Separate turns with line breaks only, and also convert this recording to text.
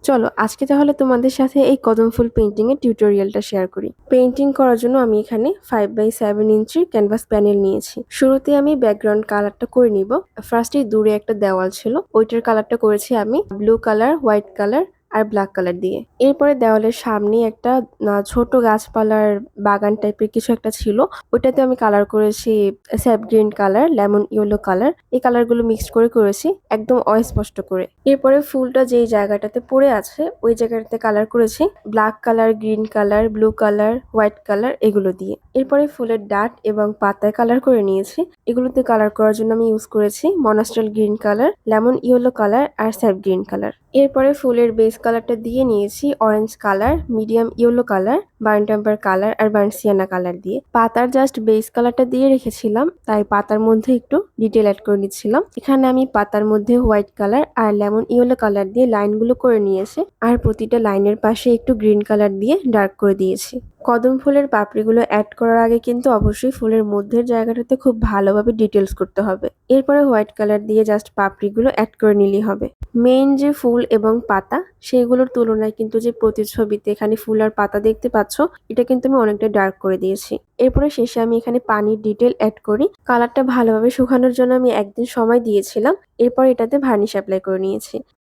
চলো আজকে তাহলে তোমাদের সাথে এই কদম ফুল পেইন্টিং এর টিউটোরিয়ালটা শেয়ার করি। পেইন্টিং করার জন্য আমি এখানে 5x7 ইঞ্চির ক্যানভাস প্যানেল নিয়েছি। শুরুতে আমি ব্যাকগ্রাউন্ড কালারটা করে নিব। ফার্স্টে দূরে একটা দেওয়াল ছিল, ওইটার কালারটা করেছি আমি ব্লু কালার, হোয়াইট কালার আর ব্ল্যাক কালার দিয়ে। এরপরে দেওয়ালের সামনে একটা ছোট গাছপালার বাগান টাইপের কিছু একটা ছিল, ওইটাতে আমি কালার করেছি sap green colour, lemon yellow colour. এই কালারগুলো মিক্সড করে করেছি একদম অস্পষ্ট করে। এরপরে ফুলটা যেই জায়গাটাতে পড়ে আছে ওই জায়গাটাতে কালার করেছি black colour, green colour, blue colour, white colour এগুলো দিয়ে। এরপরে ফুলের ডাট এবং পাতায় কালার করে নিয়েছি। এগুলোতে কালার করার জন্য আমি ইউজ করেছি monastral green colour, lemon yellow colour আর স্যাপ গ্রিন কালার। এরপরে ফুলের বেস কালারটা দিয়ে নিয়েছি orange colour, medium yellow colour, burnt umber colour আর বার্ন সিয়ানা কালার দিয়ে। পাতার জাস্ট বেস কালারটা দিয়ে রেখেছিলাম, তাই পাতার মধ্যে একটু ডিটেল অ্যাড করে নিচ্ছিলাম। এখানে আমি পাতার মধ্যে হোয়াইট কালার আর লেমন ইয়েলো কালার দিয়ে লাইনগুলো করে নিয়েছি, আর প্রতিটা লাইনের পাশে একটু গ্রিন কালার দিয়ে ডার্ক করে দিয়েছি। কদম ফুলের পাপড়িগুলো অ্যাড করার আগে কিন্তু অবশ্যই ফুলের মধ্যের জায়গাটাতে খুব ভালোভাবে ডিটেলস করতে হবে। এরপরে হোয়াইট কালার দিয়ে জাস্ট পাপড়িগুলো অ্যাড করে নিলেই হবে। মেইন যে ফুল এবং পাতা সেইগুলোর তুলনায় কিন্তু যে প্রতিছবিতে এখানে ফুল আর পাতা দেখতে পাচ্ছ, এটা কিন্তু আমি অনেকটা ডার্ক করে দিয়েছি। এরপরে শেষে আমি এখানে পানির ডিটেল অ্যাড করি। কালারটা ভালোভাবে শুকানোর জন্য আমি একদিন সময় দিয়েছিলাম। এরপর এটাতে ভার্নিশ অ্যাপ্লাই করে নিয়েছি।